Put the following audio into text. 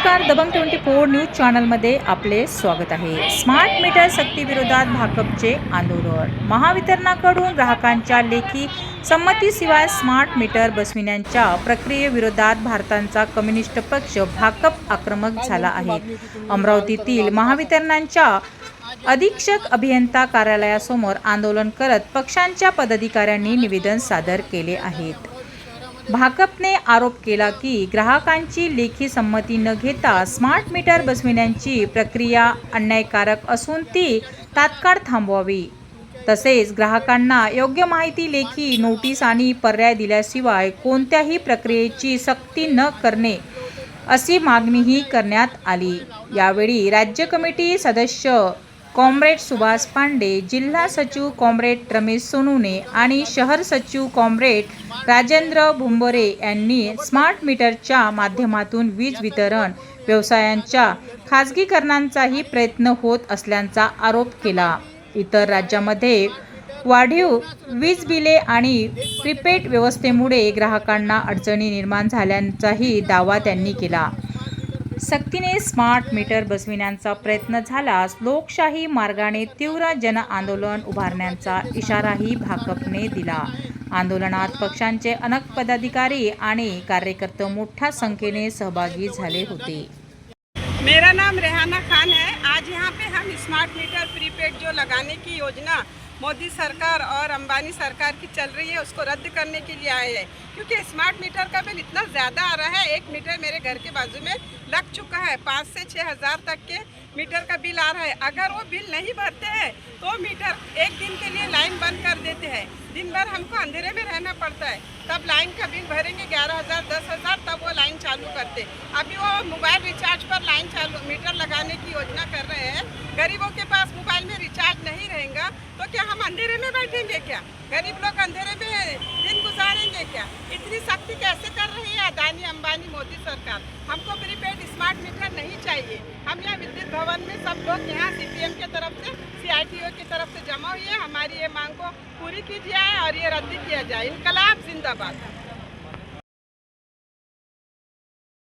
नमस्कार, दबंग 24 न्यूज चॅनलमध्ये आपले स्वागत आहे। स्मार्ट मीटर सक्तीविरोधात भाकपचे आंदोलन। महावितरणाकडून ग्राहकांच्या लेखी संमतीशिवाय स्मार्ट मीटर बसविण्याच्या प्रक्रियेविरोधात भारताचा कम्युनिस्ट पक्ष भाकप आक्रमक झाला आहे। अमरावतीतील महावितरणाच्या अधीक्षक अभियंता कार्यालयासमोर आंदोलन करत पक्षांच्या पदाधिकाऱ्यांनी निवेदन सादर केले आहेत। भाकपने आरोप केला की ग्राहकांची लेखी संमती न घेता स्मार्ट मीटर बसविण्याची प्रक्रिया अन्यायकारक असून ती तात्काळ थांबवावी। तसेच ग्राहकांना योग्य माहिती, लेखी नोटीस आणि पर्याय दिल्याशिवाय कोणत्याही प्रक्रियेची सक्ती न करणे अशी मागणीही करण्यात आली। यावेळी राज्य कमिटी सदस्य कॉम्रेड सुभाष पांडे, जिल्हा सचिव कॉम्रेड रमेश सोनुने आणि शहर सचिव कॉम्रेड राजेंद्र भुंबरे यांनी स्मार्ट मीटरच्या माध्यमातून वीज वितरण व्यवसायांच्या खाजगीकरणाचाही प्रयत्न होत असल्याचा आरोप केला। इतर राज्यामध्ये वाढीव वीज बिले आणि प्रीपेड व्यवस्थेमुळे ग्राहकांना अडचणी निर्माण झाल्याचाही दावा त्यांनी केला। सक्तीने स्मार्ट मीटर बसविण्याचा प्रयत्न झाल्यास लोकशाही मार्गाने तीव्र जन आंदोलन उभारण्याचा इशाराही भाकपने दिला। आंदोलनात पक्षांचे अनेक पदाधिकारी आणि कार्यकर्ते मोठ्या संख्येने सहभागी झाले होते। मेरा नाम रेहाना खान है। आज यहाँ पे हम स्मार्ट मीटर प्रीपेड जो लगाने की योजना मोदी सरकार और अंबानी सरकार की चल रही है उसको रद्द करने के लिए आए हैं, क्योंकि स्मार्ट मीटर का बिल इतना ज़्यादा आ रहा है। एक मीटर मेरे घर के बाजू में लग चुका है, 5 से 6 हज़ार तक के मीटर का बिल आ रहा है। अगर वो बिल नहीं भरते हैं तो मीटर एक दिन के लिए लाइन बंद कर देते हैं। दिन भर हमको अंधेरे में रहना पड़ता है, तब लाइन का बिल भरेंगे 11,000 10,000, तब वो लाइन चालू करते। अभी वो मोबाइल रिचार्ज पर लाइन चालू मीटर लगाने की योजना कर रहे हैं। गरीबों के पास मोबाइल में रिचार्ज नहीं रहेगा तो क्या हम अंधेरे में बैठेंगे? क्या गरीब लोग अंधेरे में दिन गुजारेंगे? क्या इतनी सख्ती कैसे कर रही है अदानी अंबानी मोदी सरकार? हमको प्रीपेड स्मार्ट मीटर नहीं चाहिए। हम यहाँ विद्युत भवन में सब लोग यहाँ CPM की तरफ से, CITO की तरफ से जमा हुई है। हमारी ये मांग को पूरी की जाए और ये रद्द किया जाए। इनकलाब जिंदाबाद।